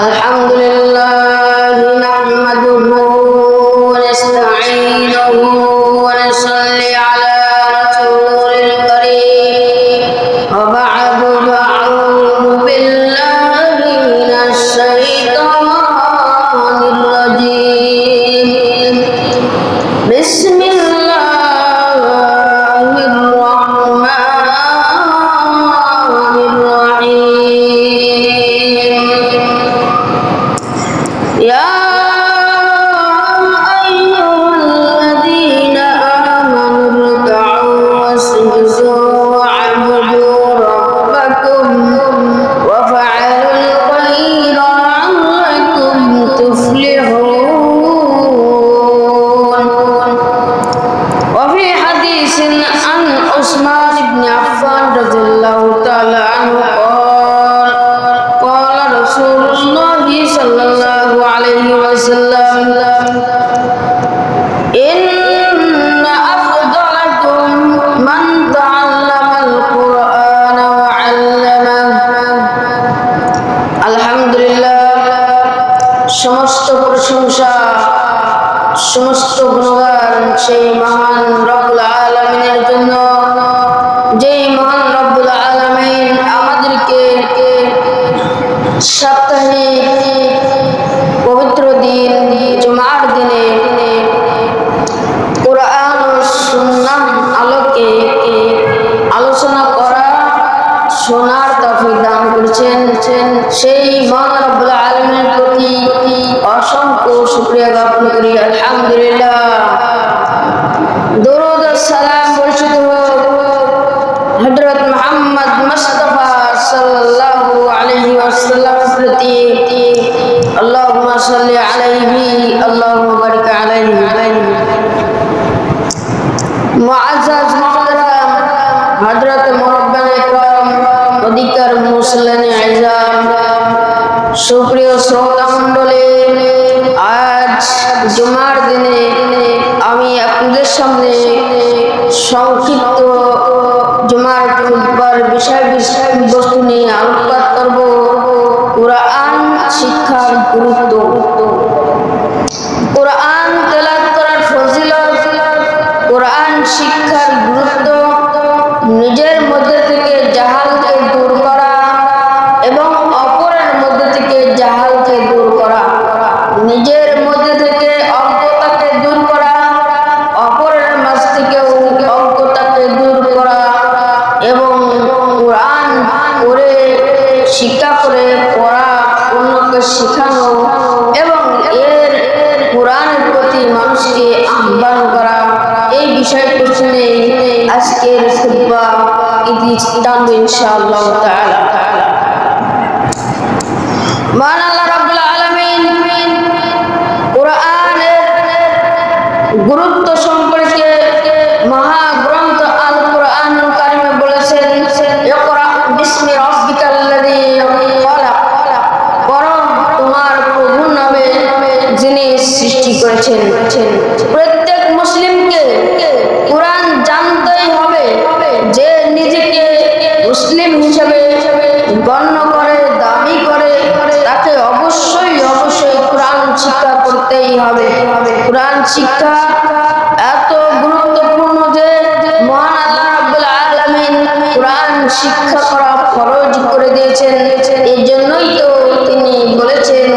अल्हम्दुलिल्लाह नहमदुहु व नस्तईनुहु व नसल्ली अला रसूलिल करीम व बअदु अऊज़ु बिल्लाहि मिनश शैतानिर रजीम बिस्मिल्लाहिर रहमानिर रहीम या अय्युहल्लज़ीना आमनु इरकऊ वस्जुदू वअबुदू रब्बकुम वफ़अलुल खैरा लअल्लकुम तुफ्लिहून। वफ़ी हदीसिन अन उस्मान इब्न अफ़्फ़ान रज़ियल्लाहु तआला अन्हु قال رسول الله صلى الله عليه وسلم إن أفضلكم من تعلم القرآن وعلمه। আলহামদুলিল্লাহ, সমস্ত প্রশংসা সমস্ত গুণগান সেই মহান রব্বুল আলামিনের জন্য, যেই মহান রব্বুল আলামিন আমাদেরকে সাপ্তাহিক পবিত্র দিন জুমার দিনে কোরআন ও সুন্নাহ আলোকে আলোচনা করা শোনার তৌফিক দান করেছেন। সেই মহান রব্বুল আলামিনের প্রতি অসংখ্য শুকরিয়া জ্ঞাপন করি। আলহামদুলিল্লাহ, দরুদ ও সালাম বর্ষিত হোক হযরত মুহাম্মদ মুস্তাফা সাল্লাল্লাহু আলাইহি ওয়াসাল্লামের প্রতি। আল্লাহুম্মা সাল্লি আলাইহি আল্লাহুম্মা বারিক আলাইহি। মুআজ্জাজ মুহতারাম হযরত মুরব্বায়ে ইকরাম অধিকার মুসল্লিন আযম, সুপ্রিয় শ্রোতা মণ্ডলী, আজ জুমার দিনে আমি আপনাদের সামনে সংক্ষিপ্ত জুমার খুতবার বিষয়বস্তু নিয়ে আলোকপাত করব। কোরআন শিক্ষার গুরুত্ব, কোরআন তেলাওয়াত করার ফজিলত, কোরআন শিক্ষার গুরুত্ব, নিজের মধ্যে থেকে জাহালকে দূর করা এবং অপরের মধ্যে থেকে জাহালকে দূর করা, নিজের মধ্যে থেকে অজ্ঞতাকে দূর করা, অপরের মাঝ থেকেও অজ্ঞতাকে দূর করা এবং কোরআন পড়ে শিক্ষা করে পড়া অন্যকে শেখানো এবং এর কোরআনের প্রতি মানুষকে আহ্বান করা, এই বিষয়বস্তু নিয়ে আজকের খুতবা ইতি টানবো ইনশাআল্লাহ তাআলা। মহান আল্লাহ রাব্বুল আলামিন কোরআনের গুরুত্ব সম্পর্কে মহাগ্রন্থ আল কোরআনুল কারীমে বলেছেন, ইকরা বিসমি রাব্বিকাল্লাযী খলাক, পড়ো তোমার প্রভুর নামে যিনি সৃষ্টি করেছেন। প্রত্যেক মুসলিমকে কোরআন জানতেই হবে। যে নিজেকে মুসলিম হিসেবে গণ্য করে, দাবি করে, তাকে অবশ্যই কোরআন শিক্ষা করতেই হবে। কোরআন শিক্ষা এত গুরুত্বপূর্ণ যে মহান আল্লাহ রাব্বুল আলামিন কোরআন শিক্ষা করা ফরজ করে দিয়েছেন। এই জন্যই তো তিনি বলেছেন,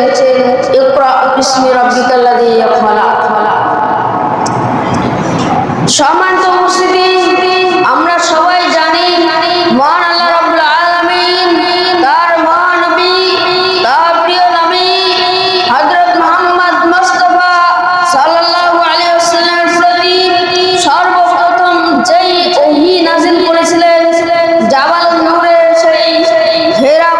ইকরা বিসমি রাব্বিকাল্লাযী খলাক। সম্মানিত উপস্থিতি, আমরা সবাই জানি মহান আল্লাহ রাব্বুল আলামিন তার মহানবী, তার প্রিয় নবী হযরত মুহাম্মদ মুস্তাফা সাল্লাল্লাহু আলাইহি ওয়াসাল্লামের প্রতি সর্বপ্রথম যেই ওহী নাযিল করেছিলেন জাবাল নূরে সেই হেরা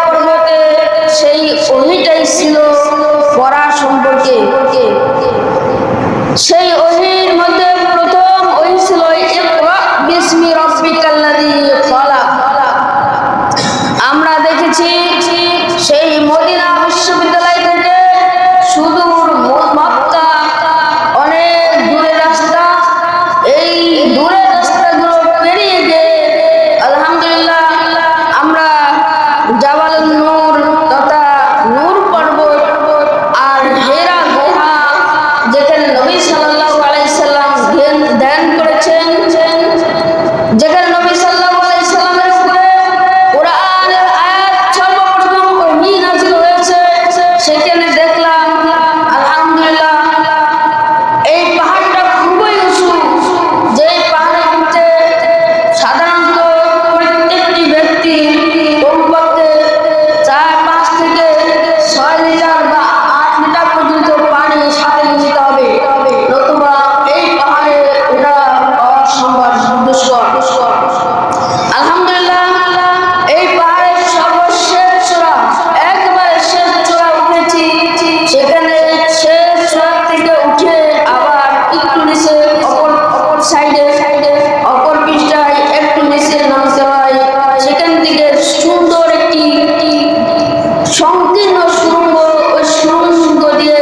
সংকীর্ণ সুড়ঙ্গ, ওই সুড়ঙ্গ দিয়ে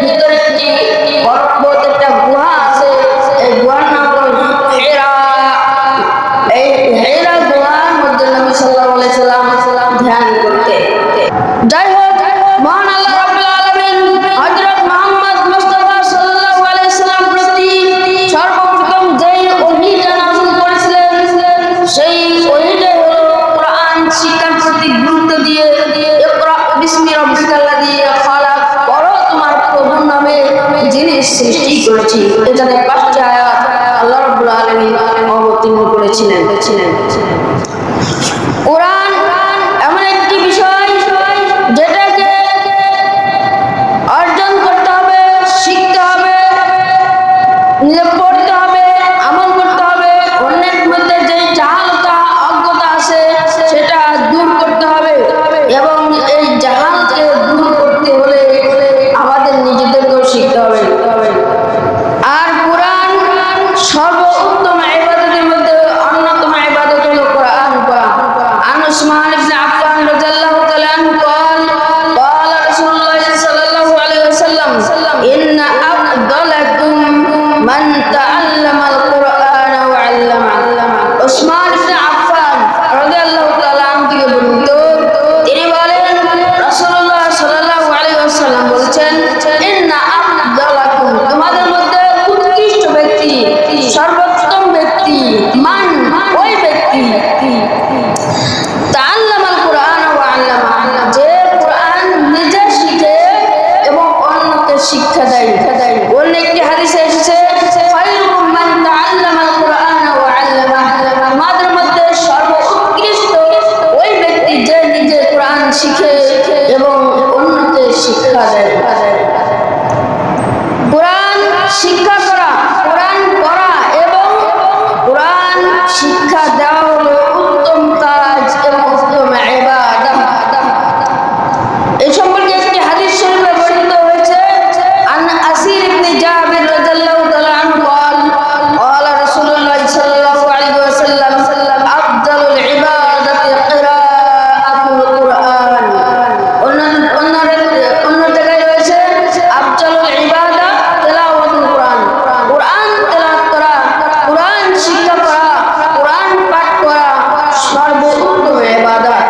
ভিতরে একটি পর্বত, একটা গুহা আছে। এই গুহার নাম হল হেরা। এই হেরা গুহার মধ্যে নবী সাল্লাল্লাহু আলাইহি সাল্লাম ধ্যান করতে। যাই হোক, মহান আল্লাহ রাব্বুল আলামিন হযরত মুহাম্মদ মুস্তাফা সাল্লাল্লাহু আলাইহি সাল্লাম প্রতি সর্বপ্রথম যেই ওহীটা নাযিল করেছিলেন, সেই ওহীটা হলো কোরআন শিক্ষার প্রতি গুরুত্ব দিয়ে ইকরা বিসমি রাব্বিকাল্লাযী খালাক, পড়ো তোমার প্রভুর নামে যিনি সৃষ্টি করেছি। এখানে 5টি আয়াত আল্লাহ রাব্বুল আলামিন অবতীর্ণ করেছিলেন। কোরআন এমন একটি বিষয় যেটাকে অর্জন করতে হবে, শিখতে হবে, নিজে পড়তে হবে, আমল করতে হবে। অন্যের মধ্যে যে জাহালতা, অজ্ঞতা আছে সেটা দূর করতে হবে, এবং এই জাহালকে দূর করতে হলে আমাদের নিজেদেরকেও শিখতে হবে। আর কোরআন সর্বোত্তম ইবাদতের মধ্যে অন্যতম ইবাদত হলো কোরআন পড়া। উসমান ইবনে আফফান রাদিয়াল্লাহু তাআলা আনহু قال رسول الله صلى الله عليه وسلم إن أفضلكم من تعلم القرآن وعلمه। উসমান ইবনে আফফান রাদিয়াল্লাহু তাআলা আনহু থেকে বর্ণিত, তিনি বলেন রাসূলুল্লাহ সাল্লাল্লাহু আলাইহি ওয়াসাল্লাম বলেছেন, ইন্না আফদালাকুম, তোমাদের মধ্যে উৎকৃষ্ট ব্যক্তি, সর্বোত্তম ব্যক্তি, মান, ওই ব্যক্তি তাআল্লামাল কুরআন ওয়া আল্লামা, যে কুরআন নিজে শিখে এবং অন্যকে শিক্ষা দেয়। অন্য একটি হাদিসে এসেছে, খায়রুম মান তাআল্লামাল কুরআন ওয়া আল্লামা, তোমাদের মধ্যে সর্বোৎকৃষ্ট ওই ব্যক্তি যে নিজে কুরআন শিখে এবং অন্যকে শিক্ষা দেয়। কুরআন শিক্ষা করা, কুরআন পড়া এবং কুরআন শিক্ষা দেওয়া হলো উত্তম কাজ এবং উত্তম ইবাদত। এই সম্পর্কে একটি হাদিস শরীফে বর্ণিত হয়েছে, আন আসির ইবনে জাবির রাদিয়াল্লাহু তাআলা আনহু قال رسول الله صلى الله عليه وسلم أفضل العبادة قراءة القرآن। অন্য জায়গায় রয়েছে আফজালুল ইবাদা তিলাওয়াতুল কুরআন, কুরআন তেলাওয়াত করা, কুরআন শিক্ষা করা, কুরআন পাঠ করা সর্বোত্তম ইবাদত।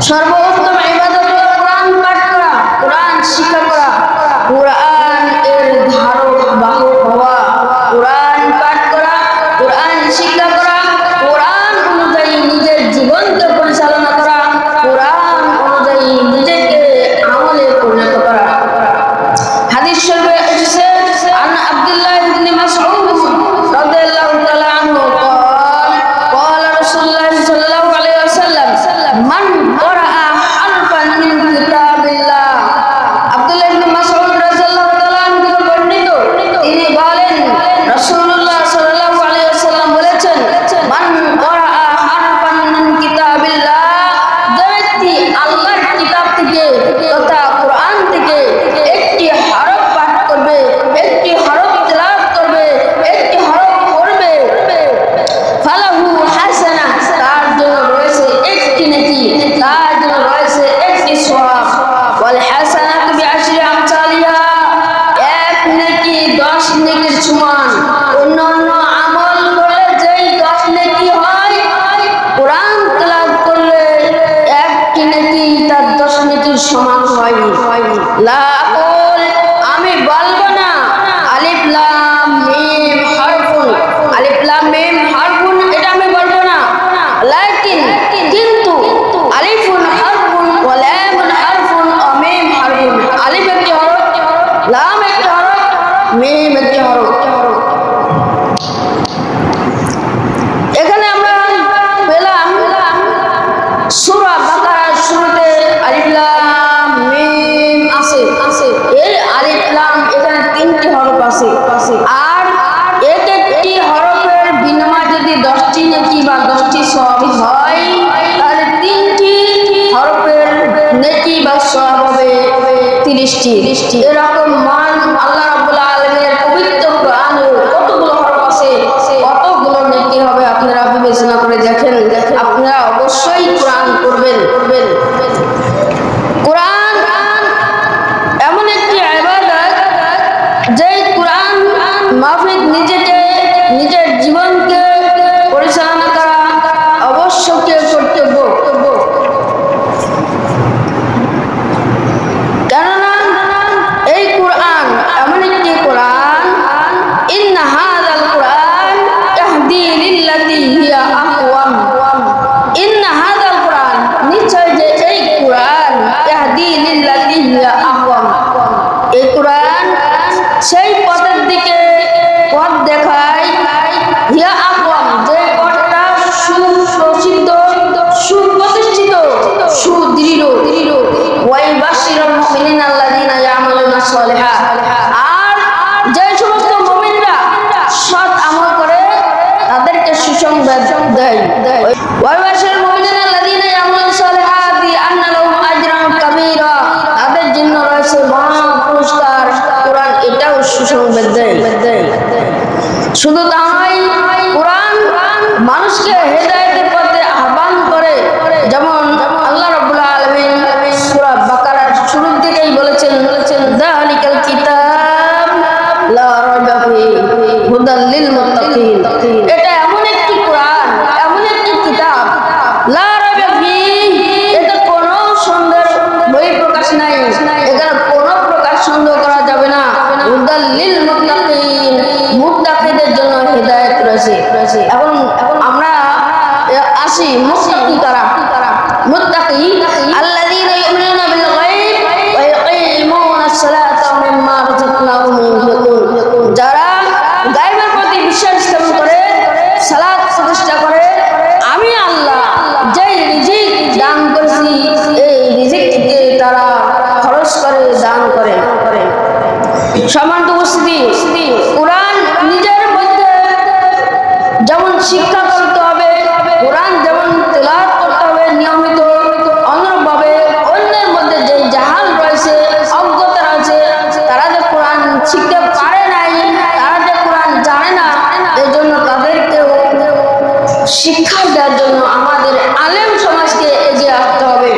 সর্বোত্তম ইবাদত হলো কুরআন পাঠ করা, কুরআন শিক্ষা করা, কুরআন এর ধারক বাহক হওয়া, কুরআন পাঠ করা, কুরআন শিক্ষা করা, কুরআন অনুযায়ী নিজের জীবনকে পরিচালনা করা, কুরআন অনুযায়ী নিজেকে আমলে পরিণত করা। হাদিস শরীফে এসেছে, আন আব্দুল্লাহ ইবনে মাসউদ রাদিয়াল্লাহু তাআলা আনহু قال رسول الله صلى الله عليه وسلم من قرأ حرفا من كتاب الله। আব্দুল্লাহ ইবনে মাসউদ রাদিয়াল্লাহু তাআলা আনহু থেকে বর্ণিত, তিনি বলেন রাসূলুল্লাহ সাল্লাল্লাহু আলাইহি ওয়াসাল্লাম বলেছেন, মান ক্বারা হারফান মিন কিতাবিল্লাহ, যে ব্যক্তি আল্লাহর কিতাব থেকে তথা কুরআন থেকে একটি হরফ পাঠ করবে, একটি হরফ তেলাওয়াত করবে, একটি হরফ পড়বে, ফালাহু হাসানা, তার জন্য রয়েছে একটি নেকি, তার জন্য রয়েছে একটি সওয়াব। ওয়াল হাসানাতু বিআশরি আমসালিহা, এক নেকি 10 নেকির সমান। অন্যান্য আমল করলে যেই 10 নেকি হয়, কুরআন তেলাওয়াত করলে একটি নেকি তার 10 নেকির সমান হয়। লা আকুল, আমি বলবো না আলিফ লাম মিম হারফুন, আলিফ লাম মিম হারফুন, এটা আমি বলবো না। লাকিন, কিন্তু আলিফুন হারফুন ওয়া লামুন হারফুন ওয়া মিম হারফুন, আলিফ একটি হরফ, লাম একটি হরফ, মিম একটি হরফ। এখানে আমরা পেলাম সূরা বাকারার শুরুতে আলিফ লাম মিম আছে। এই আলিফ লাম এখানে 3টি হরফ আছে, আর এক একটি হরফের বিনিময়ে যদি 10টি নেকি বা 10টি সওয়াব হয়, তাহলে 3টি হরফের নেকি বা সওয়াব হবে 30টি। এরকম মান আল্লাহ রাব্বুল আলামিনের পবিত্র কোরআনে কতগুলো হরফ আছে, কতগুলো নেকি হবে আপনারা বিবেচনা করে দেখেন। আপনারা অবশ্যই কোরআন পড়বেন। সালিহা। আর যে সমস্ত মুমিনরা সৎ আমল করে তাদেরকে সুসংবাদ দেয়। ওয়াবাশির মুমিনিনা আল্লাযীনা ইয়ামালুনা সালিহাতি আন্না লাহুম আজরান কাবীরা, তাদের জন্য রয়েছে মহা পুরস্কার। কোরআন এটাও সুসংবাদ দেয়। শুধু তা নয়, কোরআন মানুষকে হেদায়েতের পথে আহ্বান করে। যেমন আল্লাহ রাব্বুল আলামিন সূরা বাকারার শুরুর দিকেই বলেছেন, যালিকাল কিতাব লা রাইবা ফীহি হুদাল লিল মুত্তাকিন। এটা এমন একটি কোরআন, এমন একটি কিতাব, লা রাইবা ফীহি, এটা কোনো সন্দেহের বই প্রকাশ নাই, এখানে কোনো প্রকার সন্দেহ করা যাবে না। হুদাল লিল মুত্তাকিন, মুত্তাকিদের জন্য হেদায়েত রয়েছে। এখন আমরা আসি মুত্তাকি কারা। মুত্তাকি আল্লাযীনা ইউমিনুনা বিল গায়ব ওয়া ইউকিমুনাস সালাতা ওয়া মিম্মা রাযাকনাহুম ইউনফিকুন, যারা গায়বের প্রতি বিশ্বাস স্থাপন করে, সালাত প্রতিষ্ঠা করে, আমি আল্লাহ যেই রিজিক দান করেছি এই রিজিক থেকে তারা খরচ করে, দান করে। সম্মানিত উপস্থিতি, কোরআন নিজের মধ্যে যেমন শিক্ষা করতে হবে, কোরআন যেমন তেলাওয়াত করতে হবে নিয়মিত, অনুরূপভাবে অন্যের মধ্যে যে জাহাল রয়েছে, অজ্ঞতা রয়েছে, তারা যে কোরআন শিখতে পারে নাই, তারা যে কোরআন জানে না, এই জন্য তাদেরকেও শিক্ষা দেওয়ার জন্য আমাদের আলেম সমাজকে এগিয়ে আসতে হবে।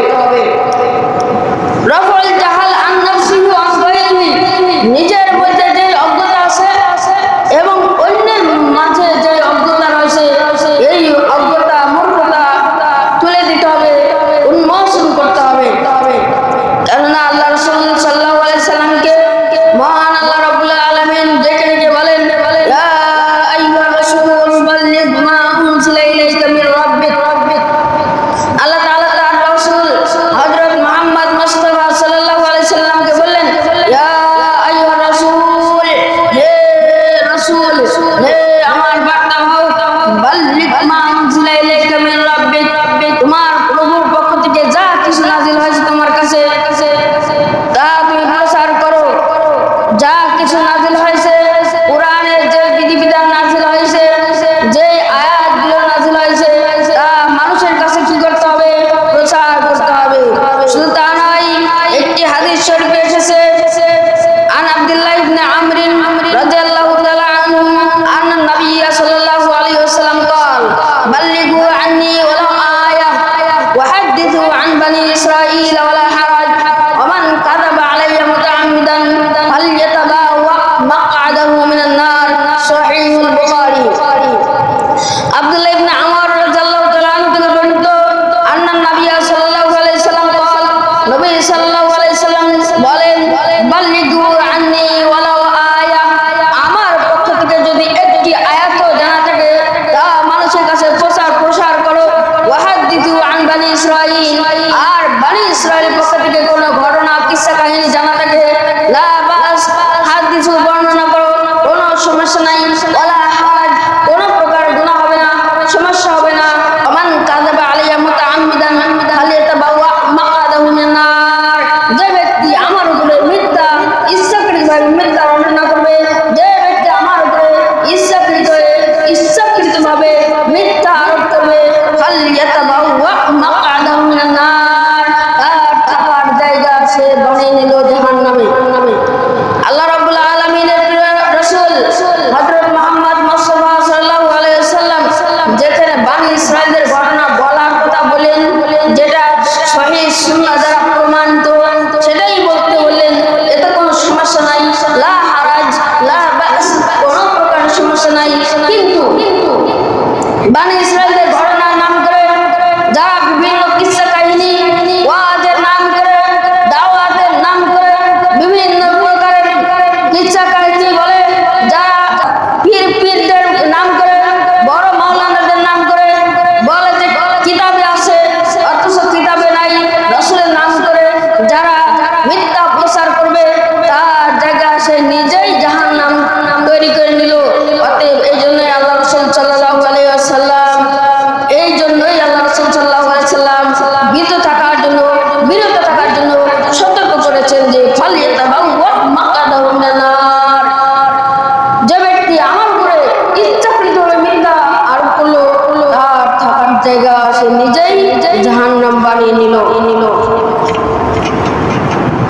রফুল জাহাল আন নাফসিহি ওয়া আন গায়রিহি, নিজের মধ্যে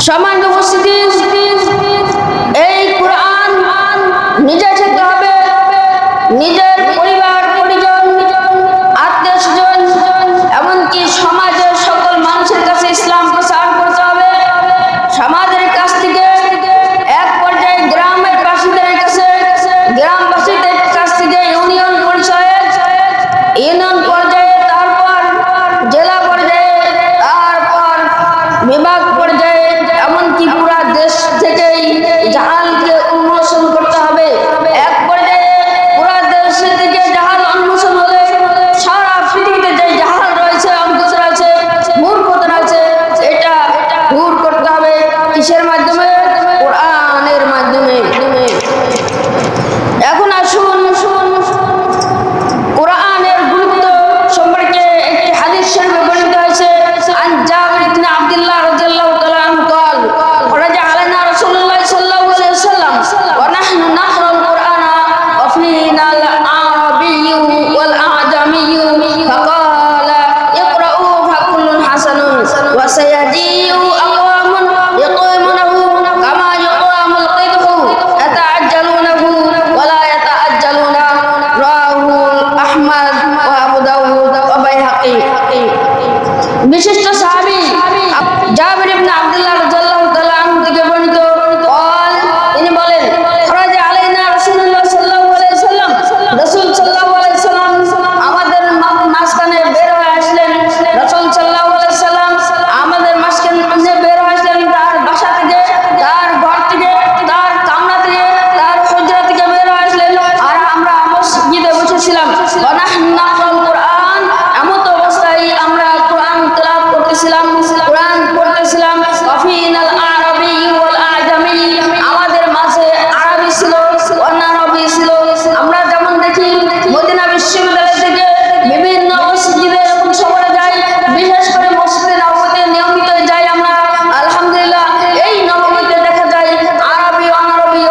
সম্মানিত উপস্থিতি, এই কোরআন নিজে শিখতে হবে, নিজের পরিবার পরিজন আত্মীয় স্বজন এমনকি সমাজের সকল মানুষের কাছে ইসলাম প্রচার করতে হবে। সমাজের কাছ থেকে এক পর্যায়ে গ্রামের বাসীদের কাছে, গ্রামবাসীদের কাছ থেকে ইউনিয়ন পরিষদে, ইউনিয়ন পর্যায়ে, তারপর জেলা পর্যায়ে, তারপর বিভাগ পর্যায়ে, এমনকি পুরা দেশ থেকেই জাহালকে উন্মোচন করতে হবে। এক পর্যায়ে পুরা দেশ থেকে জাহাল উন্মোচন হলে সারা পৃথিবীতে যে জাহাল রয়েছে, অজ্ঞতা রয়েছে, মূর্খতা রয়েছে, এটা দূর করতে হবে। কিসের মাধ্যমে? কোরআনের মাধ্যমে। এখন আসুন কোরআনের গুরুত্ব সম্পর্কে একটি হাদিস শরীফে বর্ণিত হয়েছে। আন জাবির ইবনে আব্দুল্লাহ রাদিয়াল্লাহু তাআলা আনহু قال خرج علينا رسول الله صلى الله عليه وسلم ونحن نقرأ القرآن وفينا العربي والأعجمي فقال اقرأوا فكل حسن وسيجيء أقوام يقيمونه كما يقام القدح يتعجلونه ولا يتعجلون رواه أحمد وأبو داود وبيهقي। বিশিষ্ট সাহাবী জাবির ইবনে আব্দুল্লাহ রাদিয়াল্লাহু তাআলা আনহু থেকে বর্ণিত, তিনি বলেন, খরাজা আলাইনা রাসূলুল্লাহ সাল্লাল্লাহু আলাইহি ওয়াসাল্লাম, রাসূল সাল্লাল্লাহু আলাইহি ওয়াসাল্লাম আমাদের মাঝখানে বের হয়ে আসলেন। রাসূল সাল্লাল্লাহু আলাইহি ওয়াসাল্লাম আমাদের মাঝখানে বের হয়ে আসলেন, তার বাসা থেকে, তার ঘর থেকে, তার কামরা থেকে, তার হুজরা থেকে বের হয়ে আসলেন। আর আমরা মসজিদে বসেছিলাম। ওয়া নাহনু নাকরাউল কুরআন, এমত অবস্থায় আমরা কোরআন তেলাওয়াত করতেছিলাম, কোরআন পড়তেছিলাম। ওয়াফিনাল আরাবী ওয়াল আজামী, আমাদের মাঝে আরবি ছিল, অনারবি ছিল। আমরা যেমন দেখি মদিনা বিশ্ববিদ্যালয় থেকে বিভিন্ন মসজিদে এবং শহরে যাই, বিশেষ করে মসজিদে নববীতে নিয়মিত যাই আমরা। আলহামদুলিল্লাহ, এই নববীতে দেখা যায় আরবি অনারবি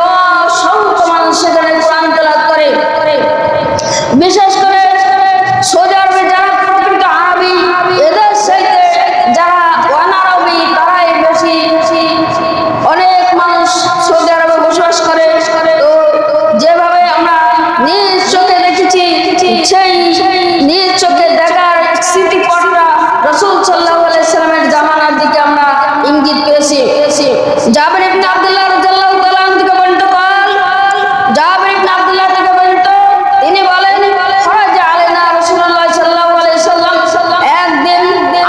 অসংখ্য মানুষ সেখানে কোরআন তেলাওয়াত করে। বিশেষ করে সৌদি আরবে যারা প্রকৃত আরবি, এদের সাথে যারা অনারবি তারাই বেশি। অনেক মানুষ সৌদি আরবে বসবাস করে। তো যেভাবে আমরা নিজ চোখে দেখেছি, সেই নিজ চোখে দেখার স্মৃতিপটটা রাসূল সাল্লাল্লাহু আলাইহি ওয়াসাল্লামের জামানার দিকে আমরা ইঙ্গিত পেয়েছি। জাবির ইবনে আব্দুল্লাহ রাদিয়াল্লাহু তাআলা আনহু থেকে বর্ণিত, জাবির ইবনে আব্দুল্লাহ থেকে বর্ণিত, তিনি বলেন, খরাজা আলাইনা রাসূলুল্লাহ সাল্লাল্লাহু আলাইহি ওয়াসাল্লাম, একদিন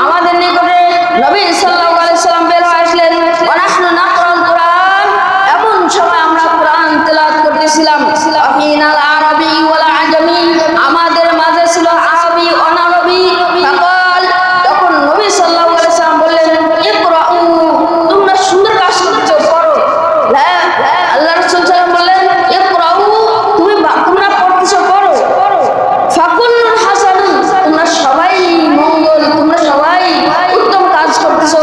আমাদের নিকটে নবী সাল্লাল্লাহু আলাইহি ওয়াসাল্লাম বের হয়ে আসলেন। ওয়া নাহনু নাকরাউল কুরআন, এমন সময় আমরা কোরআন তেলাওয়াত করতেছিলাম। ওয়াফিনাল আরাবী ওয়াল আজামী, আমাদের মাঝে ছিল আরবি অনারবি। ফাকাল, তখন নবী সাল্লাল্লাহু আলাইহি ওয়াসাল্লাম বললেন, ইকরাউ, তোমরা সুন্দর কাজ করছো, পড়ো। আল্লাহ রাসূল সাল্লাল্লাহু আলাইহি ওয়াসাল্লাম বললেন, ইকরাউ, তোমরা পড়তেছো, পড়ো। ফাকুল্লুন হাসানুন, তোমরা সবাই মঙ্গল, তোমরা সবাই উত্তম কাজ করতেছো।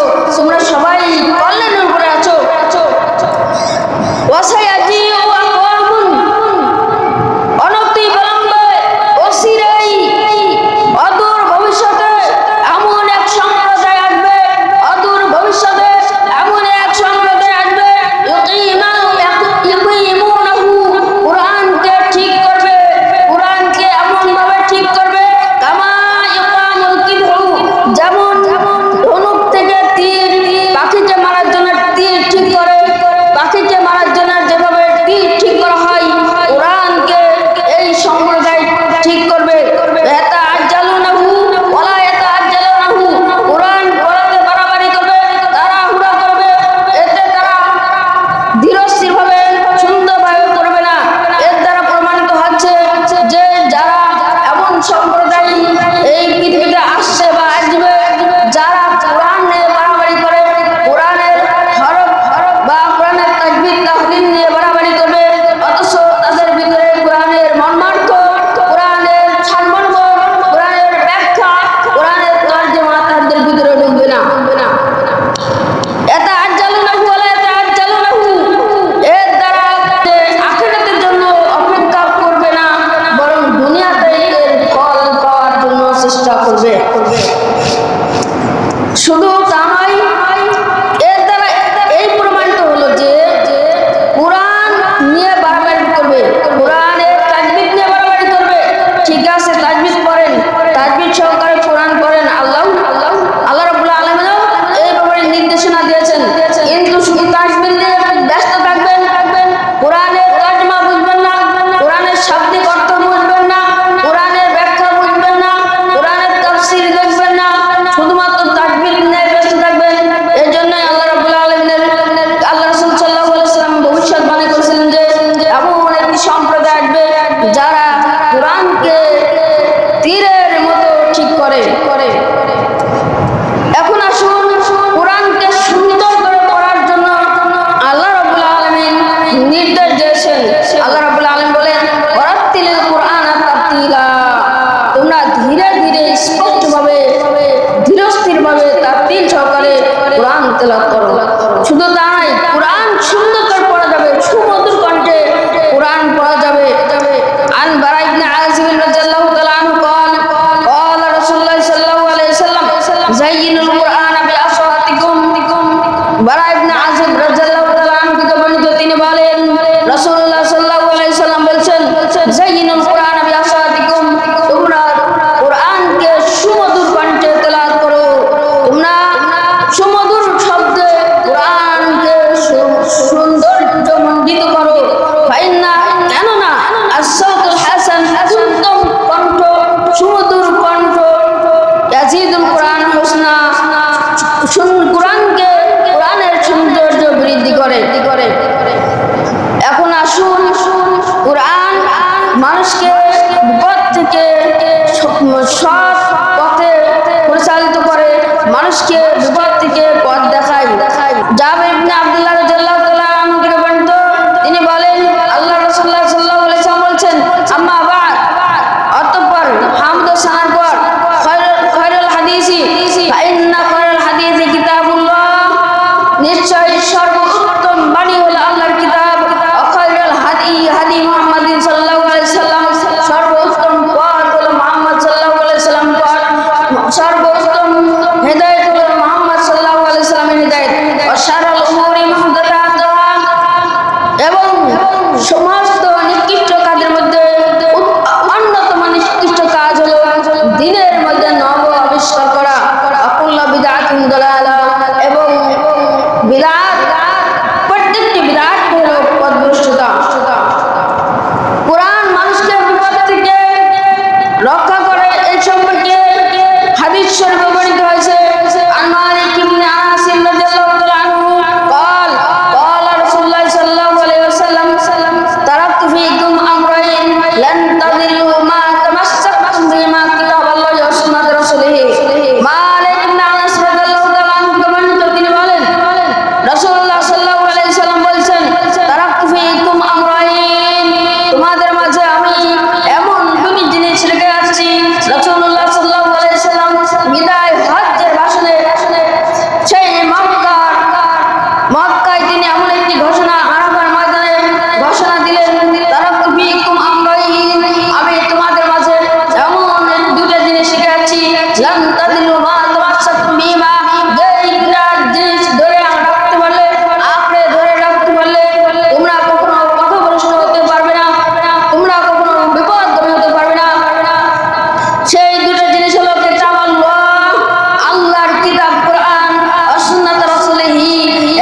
তেলাওয়াত করো। শুধু তা নয়, কোরআন সুন্দর করে পড়া যাবে, সুমধুর কণ্ঠে কোরআন পড়া যাবে। আন বারা ইবনে আযিব রাদিয়াল্লাহু তাআলা আনহু قال قال رسول الله صلى الله عليه وسلم زينوا القرآن بأصواتكم। বারা ইবনে আযিব রাদিয়াল্লাহু তাআলা আনহু থেকে বর্ণিত, তিনি বলেন রাসূলুল্লাহ সাল্লাল্লাহু আলাইহি ওয়াসাল্লাম বলেছেন, যায়িনুল কুরআন বিআসওয়াতিকুম, তোমরা কোরআনকে সুমধুর কণ্ঠে তেলাওয়াত করো, তোমরা সুমধুর শব্দে কোরআনকে সৌন্দর্যমণ্ডিত করো। ফাইন্না, কেননা আস-সাউতুল হাসান, উত্তম কণ্ঠ, সুমধুর কণ্ঠ, ইয়াজিদুল কুরআন হুসনা, কোরআনকে কোরআনের সৌন্দর্য বৃদ্ধি করে। এখন আসুন, কোরআন মানুষকে বিপদ থেকে সৎ পথে পরিচালিত করে, মানুষকে বিপদ থেকে পথ দেখায়। জাবের ইবনে আব্দুল্লাহ রাদিয়াল্লাহু তাআলা আনহু থেকে বর্ণিত, তিনি বলেন আল্লাহ রাসূলুল্লাহ সাল্লাল্লাহু আলাইহি ওয়াসাল্লাম বলেছেন, আম্মা বা'দ, অতঃপর হামদ ও সানার পর খায়রুল হাদিসি ফাইন্না খায়রুল হাদিসি কিতাবুল্লাহ, নিশ্চয় সর্বোত্তম বাণী হলো আল্লাহর কিতাব। খায়রুল হাদি হাদি মুহাম্মাদিন সাল্লাল্লাহু আলাইহি ওয়াসাল্লাম, সর্বোত্তম পথ হলো মুহাম্মদ সাল্লাল্লাহু আলাইহি ওয়াসাল্লাম পথ, সর্বোত্তম হেদায়েত হলো মুহাম্মদ সাল্লাল্লাহু আলাইহি ওয়াসাল্লামের হেদায়েত। ওয়া শাররুল উমুরি মুহদাসাতুহা, এবং সমস্ত নিকৃষ্ট কাজের মধ্যে অন্যতম নিকৃষ্ট কাজ হলো দ্বীনের মধ্যে নব আবিষ্কার করা। কুল্লু বিদআতিন দালালা, এবং বিদআত, প্রত্যেকটি বিদআত হলো পথভ্রষ্টতা। কোরআন মানুষকে বিপদ থেকে রক্ষা করে, এই সম্পর্কে হাদিস শরীফে বর্ণিত হয়েছে। আন মালিক ইবনে আনাস রাদিয়াল্লাহু তাআলা আনহু قال قال رسول الله صلى الله عليه وسلم تركت فيكم امرين لن تضلوا ما تمسكتم بهما كتاب الله وسنة رسوله। মালিক ইবনে আনাস রাদিয়াল্লাহু তাআলা আনহু বর্ণিত, তিনি বলেন রাসূলুল্লাহ সাল্লাল্লাহু আলাইহি ওয়াসাল্লাম বলেছেন, তারাকতু ফীকুম আমরাইন, তোমাদের মাঝে আমি এমন দুটি জিনিস রেখে আসছি। রাসূলুল্লাহ সাল্লাল্লাহু আলাইহি ওয়াসাল্লাম বিদায় হজ্জের ভাষণে সেই মক্কায় তিনি এমন একটি ঘোষণা, আরাফার ময়দানে ঘোষণা দিলেন, তারাকতু ফীকুম আমরাইন, আমি তোমাদের মাঝে এমন দুটো জিনিস রেখে আসছি, লান তাদিলু মা তামাসসাকতুম বিহিমা, যেই দুটো জিনিস ধরে রাখতে পারলে, আঁকড়ে ধরে রাখতে পারলে তোমরা কখনো পথভ্রষ্ট হতে পারবে না, তোমরা কখনো বিপদগামী হতে পারবে না। সেই দুটো জিনিস হলো কিতাবুল্লাহ, আল্লাহর কিতাব কোরআন, ওয়া সুন্নাত রাসূলিহি,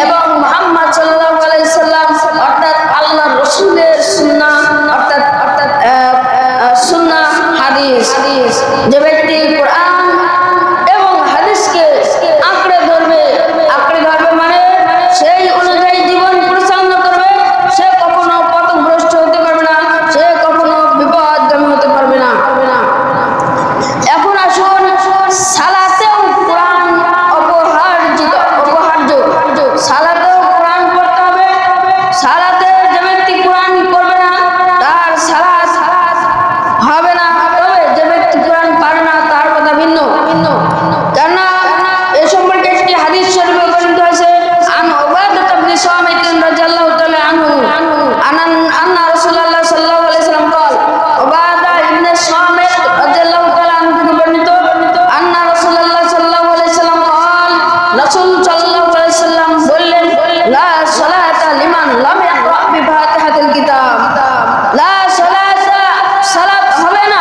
এবং মুহাম্মদ সাল্লাল্লাহু আলাইহি ওয়াসাল্লাম, অর্থাৎ আল্লাহর রাসূলের সুন্নাহ, অর্থাৎ সুন্নাহ হাদিস। যে ব্যক্তি কোরআন এবং হাদিসকে আঁকড়ে ধরবে মানে সেই অনুযায়ী জীবন পরিচালনা করবে, সে কখনো পথভ্রষ্ট হতে পারবে না, সে কখনো বিপদগামী হতে পারবে না। এখন আসুন, সালাতেও কোরআন অপরিহার্য। সালাতেও কোরআন পড়তে হবে। সালাতে যে ব্যক্তি কোরআন পড়বে না, তার সালাত হবে না। তবে যে ব্যক্তি কোরআন পারে না, তার কথা ভিন্ন। কেননা এ সম্পর্কে একটি হাদিস শরীফে বর্ণিত হয়েছে। আন উবাদাহ ইবনে সামিত রাদিয়াল্লাহু তাআলা আনহু আন্না রাসূলুল্লাহ সাল্লাল্লাহু আলাইহি ওয়াসাল্লাম قال, উবাদাহ ইবনে সামিত রাদিয়াল্লাহু তাআলা আনহু থেকে বর্ণিত, আন্না রাসূলুল্লাহ সাল্লাল্লাহু আলাইহি ওয়াসাল্লাম قال, রাসূল সাল্লাল্লাহু আলাইহি ওয়াসাল্লাম বললেন, লা সালাতা লিমান লাম ইয়াকরা বিফাতিহাতিল কিতাব, লা সালাতা, সালাত হবে না,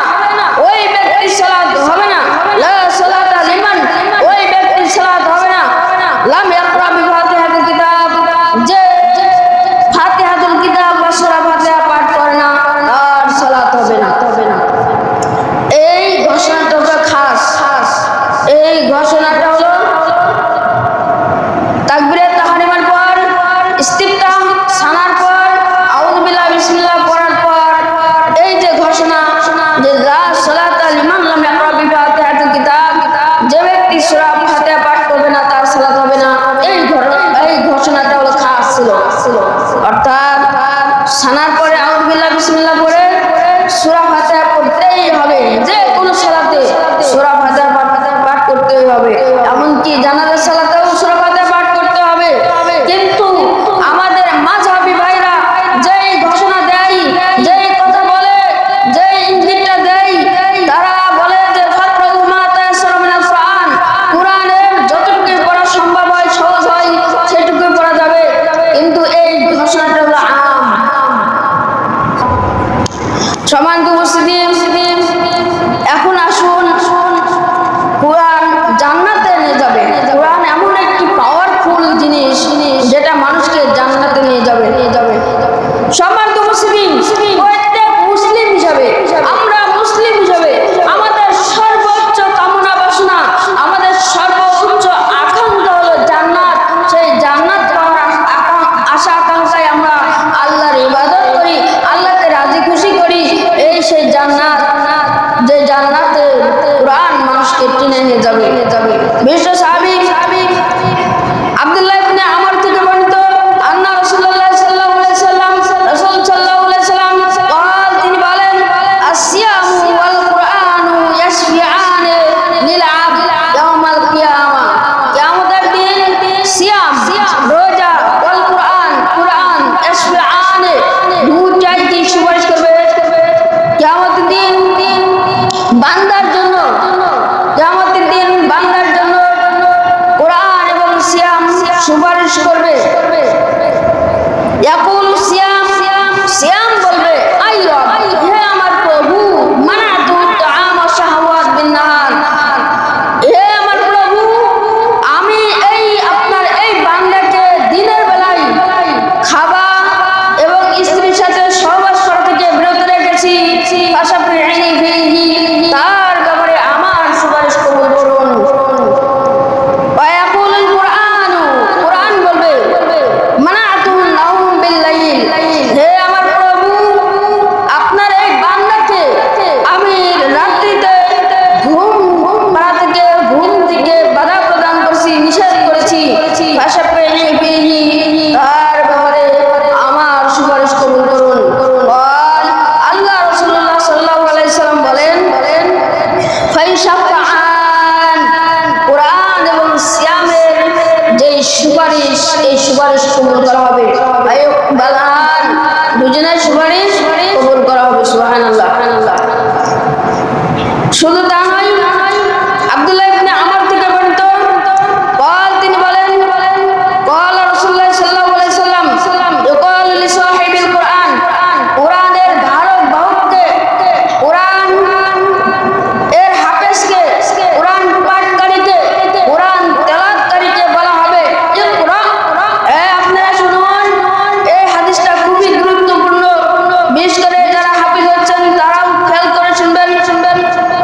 ওই ব্যক্তির সালাত হবে না। লা সালাতা লিমান, ওই ব্যক্তির সালাত হবে না, লাম ইয়াকরা বিফাতিহাতিল কিতাব, যে ফাতিহাতুল কিতাব বা সূরা ফাতিহা পাঠ করে না, তার সালাত হবে না। এই ঘোষণাটা হলো খাস। এই ঘোষণাটা হলো তাকবীরে তাহরিমার পর, ইস্তিফতাহ সানার পর, আউযু বিল্লাহি বিসমিল্লাহ পড়ার পর, এই যে ঘোষণা যে লা সালাতা লিমান লাম ইয়াকরা বিফাতিহাতিল কিতাব, যে ব্যক্তি সূরা ফাতিহা পাঠ করবে না, তার সালাত হবে না। এই সুপারিশ করবে। ইয়াকুল সিয়াম, সিয়াম বলবে আই রব, হে আমার প্রভু, মানাতু তাআম ওয়া শাহওয়াত বিন নাহার, হে আমার প্রভু, আমি এই আপনার এই বান্দাকে দিনের বেলায় খাওয়া এবং স্ত্রীর সাথে সহবাস করা থেকে বিরত রেখেছি, ফাশাফি'নি ফিহি, তার ব্যাপারে আমার সুপারিশ কবুল করুন। ওয়া ইয়াকুলুল কুরআন, কুরআন বলবে মানাতুন নাউম বিল লাইল, হে আমার প্রভু, আপনার এই বান্দাকে আমি রাত্রিতে ঘুম থেকে বাধা প্রদান করছি, নিষেধ করেছি, ফাশাফি'নি ফিহি, তার ব্যাপারে আমার সুপারিশ কবুল করুন। আল্লাহ রাসূলুল্লাহ সাল্লাল্লাহু আলাইহি সাল্লাম বলেন ফাইশাফাআন, কুরআন এবং সিয়ামের যে সুপারিশ, এই সুপারিশ কবুল করা হবে। আইয়ুকবালান, দুজনের সুপারিশ কবুল করা হবে। সুবহানাল্লাহ। শুধু তা নয়, আব্দুল্লাহ ইবনে আমর থেকে বর্ণিত, তিনি বলেন ক্বালা রাসূলুল্লাহ সাল্লাল্লাহু আলাইহি সাল্লাম ইউকালু লিসাহিবিল কুরআন, কুরআনের ধারক বাহককে, কুরআন এর হাফেজকে, কুরআন পাঠকারীকে, কুরআন তেলাওয়াতকারীকে বলা হবে ইকরা, আপনারা শুনুন। এই হাদিসটা খুবই গুরুত্বপূর্ণ, বিশেষ করে যারা হাফেজ হচ্ছেন তারাও খেয়াল করে শুনবেন।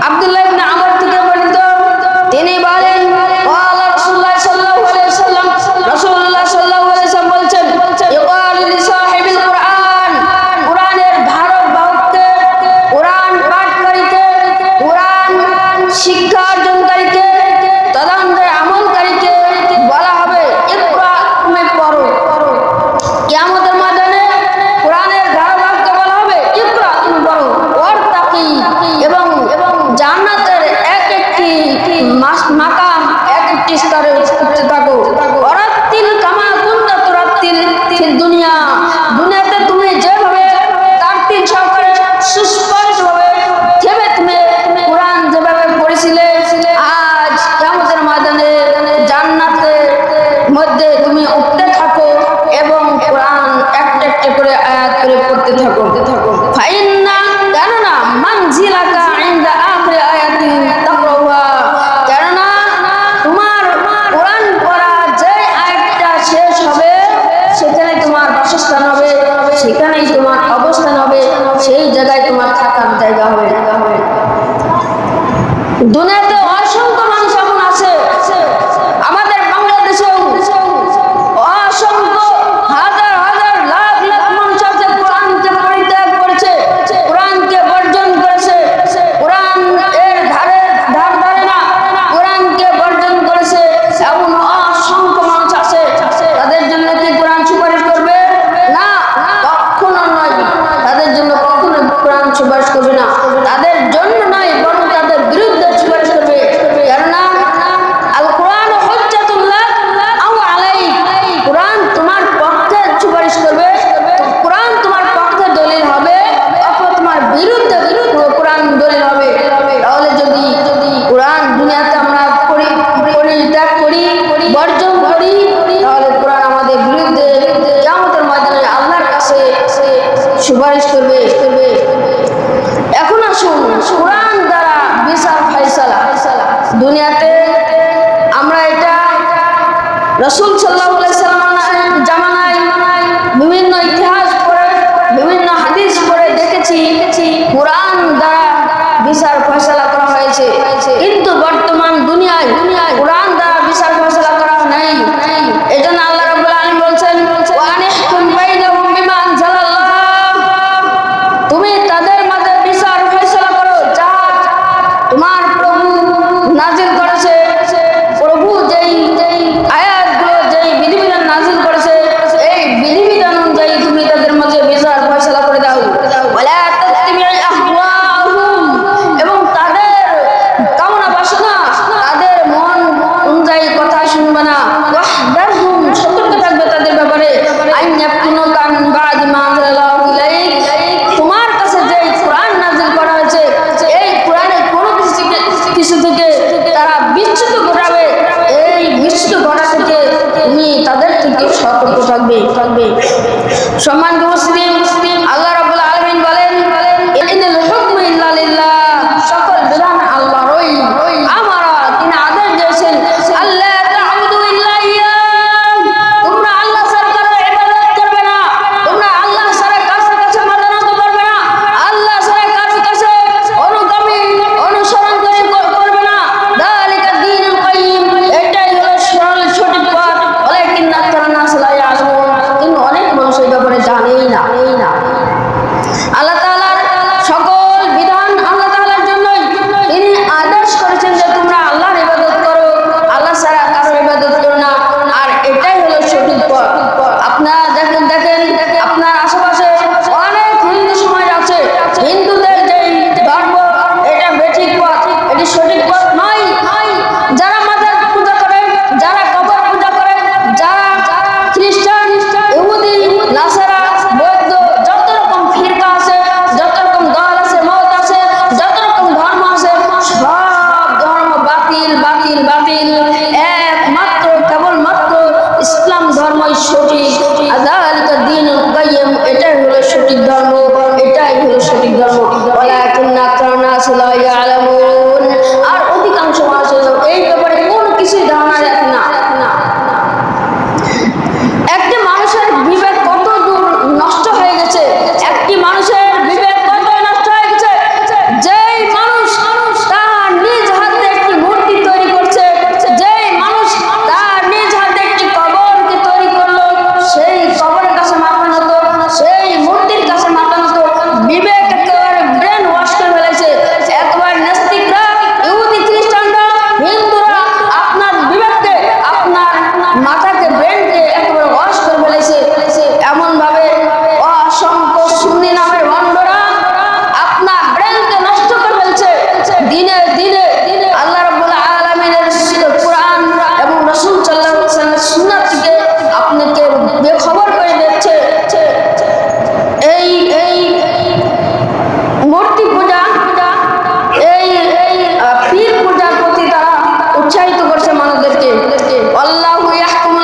আব্দুল্লাহ ইবনে আমর থেকে বর্ণিত, তিনি বলেন ক্বালা রাসূলুল্লাহ সাল্লাল্লাহু আলাইহি সাল্লাম, রাসূলুল্লাহ সাল্লাল্লাহু আলাইহি সাল্লাম বলছেন ইউকালু লিসাহিবিল কুরআন, কুরআনের ধারক বাহককে, কুরআন পাঠকারীকে, কুরআন শিক্ষা অর্জনকারীকে, তদনুযায়ী আমলকারীকে বলা হবে ইকরা, তুমি পড়ো। কিয়ামতের ময়দানে কুরআনের ধারক বাহককে বলা হবে ইকরা, তুমি পড়ো। ওয়ারতাকি, এবং জান্নাতের এক একটি মাকাম, এক একটি স্তরে উঠতে থাকো। ওয়ারাত্তিল কামা কুনতা তুরাত্তিল ফিদ দুনিয়া, দুনিয়াতে তুমি যেভাবে তারতিল সহকারে সুস্পষ্টভাবে থেমে থেমে কুরআন যেভাবে পড়েছিলে, আজ কিয়ামতের ময়দানে জান্নাতের মধ্যে তুমি উঠতে থাকো এবং কুরআন একটা একটা করে আয়াত করে পড়তে থাকো। ফাইন্না, কেননা মানজিলাকা ইনদা আখিরি আয়াতিন তাকরাউহা, কেননা তোমার কুরআন পড়া যে আয়াতটা শেষ হবে সেখানে তোমার বাসস্থান হবে, সেখানেই তোমার অবস্থান হবে, সেই জায়গায় তোমার থাকার জায়গা হবে। দুনিয়াতে অসংখ্য মানুষ এমন আছে, আমাদের বাংলাদেশেও অসংখ্য হাজার হাজার লাখ লাখ মানুষ আছে কোরআনকে পরিত্যাগ করেছে, কোরআনকে বর্জন করেছে, কোরআন এর ধারে না, কোরআনকে বর্জন করেছে, এমন অসংখ্য মানুষ আছে। তাদের জন্য কি কোরআন সুপারিশ করবে? না, কখনো নয়। তাদের জন্য কখনো কোরআন সুপারিশ করবে না, তাদের জন্য নয়, বরং তাদের বিরুদ্ধে সুপারিশ করবে। কেননা আল কোরআন হুজ্জাতুল্লাহ আও আলাইক, কোরআন তোমার পক্ষে সুপারিশ করবে, কোরআন তোমার পক্ষে দলিল হবে, অথবা তোমার বিরুদ্ধে কোরআন দলিল হবে। তাহলে যদি কোরআন দুনিয়াতে আমরা পরিত্যাগ করি, বর্জন করি, তাহলে কোরআন আমাদের বিরুদ্ধে কিয়ামতের ময়দানে আল্লাহর কাছে সুপারিশ করবে। এখন আসুন, কোরআন দ্বারা বিচার ফায়সালা। দুনিয়াতে আমরা এটা রাসূল সাল্লাল্লাহু আলাইহি সাল্লামের জামানায় বিভিন্ন ইতিহাস পড়ে, বিভিন্ন হাদিস পড়ে দেখেছি কোরআন দ্বারা বিচার ফায়সালা করা হয়েছে, কিন্তু বর্তমান দুনিয়ায় কোরআন দ্বারা বিচার ফায়সালা করা নেই। এজন্য আল্লাহ রাব্বুল আলামিন বলছেন ওয়া আনিহকুম বাইনাহুম বিমা আনজালাল্লাহ, তুমি তাদের মাঝে বিচার ফায়সালা করো যা তোমার প্রভু নাজিল করেছে। প্রভু যেই আয়াতগুলো, যেই বিধিবিধান নাজিল করেছে, এই বিধিবিধান অনুযায়ী তুমি তাদের মাঝে বিচার ফায়সালা করে দাও। ওয়ালা তাত্তাবিউ আহওয়াহুম, এবং তাদের সম্মানিত মুসলিম, আল্লাহ রাব্বুল আলামিন বলেন ইনিল হুকমু ইল্লা লিল্লাহ, সকল বিধান আল্লাহরই। আমারা তিনি আদেশ দিয়েছেন আল্লাহ তা'বুদু ইল্লা ইয়্যাহ, তোমরা আল্লাহ ছাড়া কারো ইবাদত করবে না, তোমরা আল্লাহ ছাড়া কারো কাছে মাথা নত করবে না, আল্লাহ ছাড়া কারো কাছে অনুগামী অনুসরণ করবে না। যালিকা দ্বীনুল কাইয়্যিম, এটাই হলো সরল সঠিক পথ। ওয়ালাকিন্না আকসারান নাস লা ইয়ালামুন, কিন্তু অনেক মানুষ এই ব্যাপারে জানেই না। আল্লাহ তাআলার সকল বিধান আল্লাহ তাআলার জন্যই, তিনি আদেশ করেছেন যে তোমরা আল্লাহর ইবাদত করো, আল্লাহ ছাড়া কারো ইবাদত করো না, আর এটাই হলো সঠিক পথ। আপনারা দেখেন আপনার আশেপাশে অনেক হিন্দু সমাজ আছে, হিন্দুদের যে ধর্ম এটা বেঠিক পথ, এটি সঠিক পথ নয়। যারা মাজার পূজা করে, যারা কবর পূজা করে, যারা খ্রিস্টান, ইহুদি, নাসারা, বৌদ্ধ, যত রকম ফিরকা আছে, যত রকম দল আছে, মত আছে, যত রকম ধর্ম আছে, সব ধর্ম বাতিল বাতিল বাতিল। একমাত্র কেবলমাত্র ইসলাম ধর্মই সঠিক। যালিকা দ্বীনুল কাইয়্যিম, এটাই হলো সঠিক ধর্ম, এটাই হলো সঠিক ধর্ম। ওয়ালাকিন্না আকসারান নাস লা ইয়ালামুন, আর অধিকাংশ মানুষের এই ব্যাপারে কোনো কিছুই ধারণা রাখে না। একটি মানুষের বিবেক কত দূর নষ্ট হয়ে গেছে, একটি মানুষের বিবেক কত নষ্ট হয়ে গেছে, যেই মানুষ তার নিজ হাতে একটি মূর্তি তৈরি করছে, যেই মানুষ তার নিজ হাতে একটি কবরকে তৈরি করলো, সেই কবরের কাছে মাথা নত, সেই মূর্তির কাছে মাথা নত, বিবেক একেবারে ব্রেন ওয়াশ করে ফেলেছে। একবার নাস্তিকরা, ইহুদি, খ্রিস্টানরা, হিন্দুরা আপনার বিবেককে, আপনার মাথাকে, ব্রেনকে একেবারে ওয়াশ করে ফেলেছে। এমন ভাবে অসংখ্য সুন্নি নামের ভণ্ডরা আপনার ব্রেনকে নষ্ট করে ফেলছে। দিনে দিনে আল্লাহ রাব্বুল আলামিনের কোরআন এবং রাসূল সাল্লাল্লাহু আলাইহি ওয়াসাল্লামের সুন্নাত থেকে আপনাকে বেখবর করে দিচ্ছে। এই মূর্তি পূজা, এই পীর পূজার প্রতি তারা উৎসাহিত করছে মানুষদেরকে। আল্লাহু ইয়াহকুমু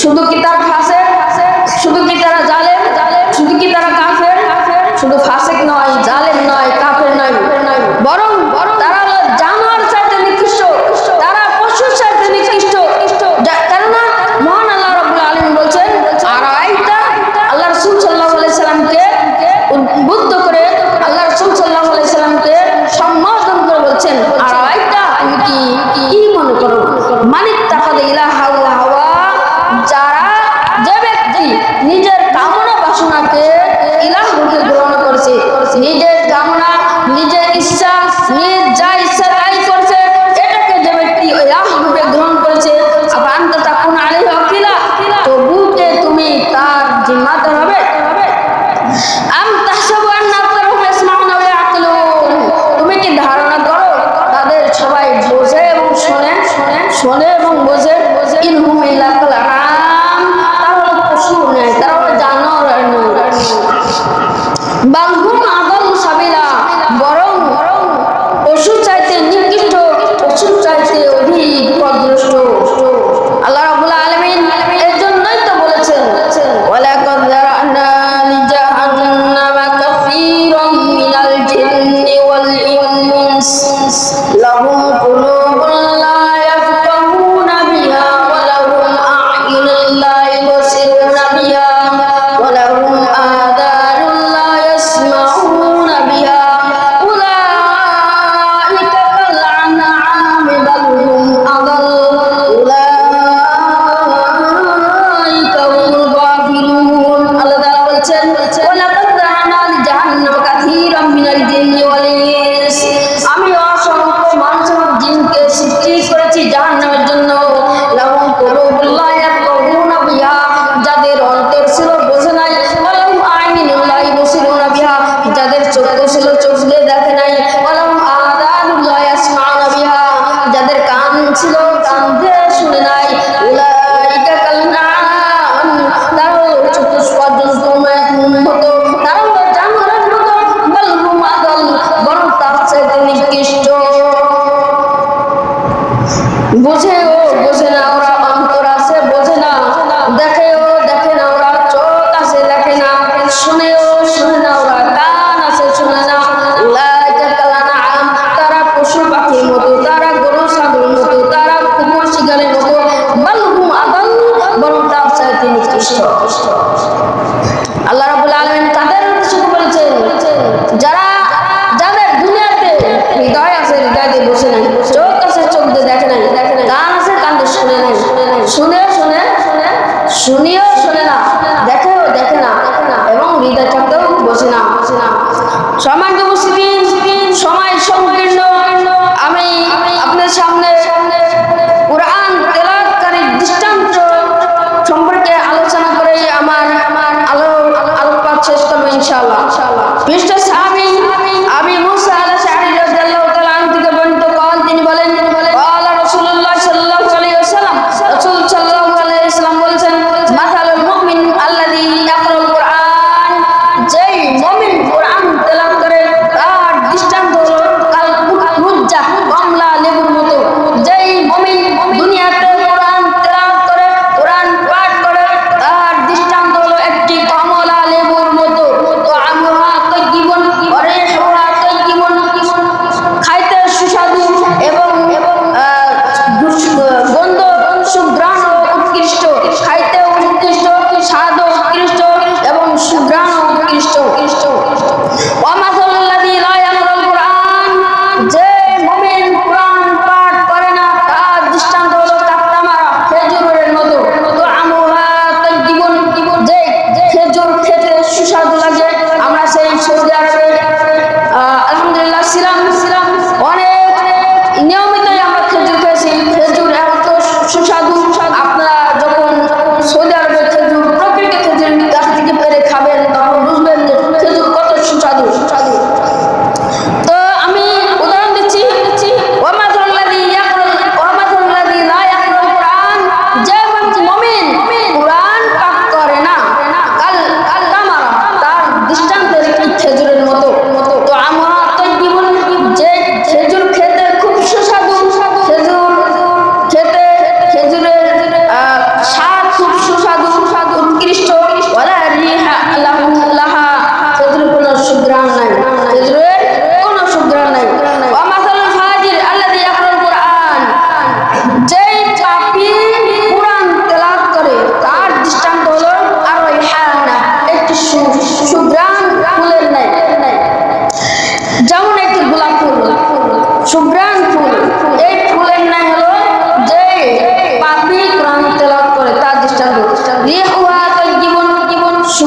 শুধু কি তারা ফাসিক, শুধু কি তারা জালেম, শুধু কি তারা কাফের? শুধু ফাসিক নয়, জালেম নয়, কাফের নয়, বরং তারা জানোয়ার চাইতে নিকৃষ্ট, তারা পশুর চাইতে নিকৃষ্ট। কেননা মহান আল্লাহ রাব্বুল আলামিন বলছেন, আর আইতা আল্লাহ রাসূল সাল্লাল্লাহু আলাইহি সাল্লামকে উদ্বুদ্ধ করে আল্লাহ রাসূল সাল্লাল্লাহু আলাইহি সাল্লামকে সম্বোধন করে বলছেন, আর আইতা তুমি কি মনে করো মানিক তাকাদা ইলাহা হাওয়া, যারা যে ব্যক্তি নিজের কামনা বাসনাকে ইলাহ রূপে গ্রহণ করেছে, নিজের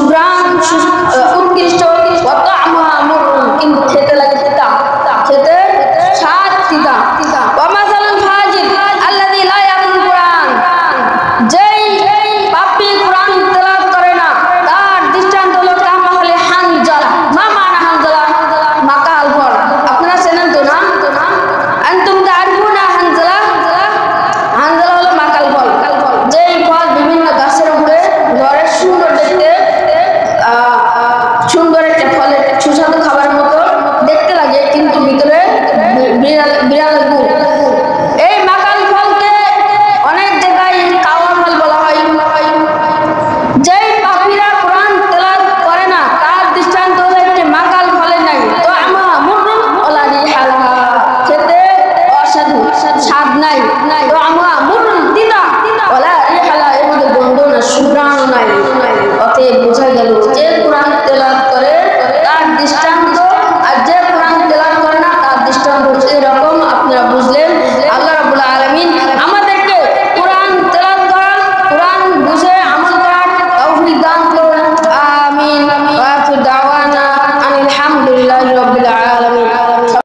সুগ্রাম উৎকৃষ্ট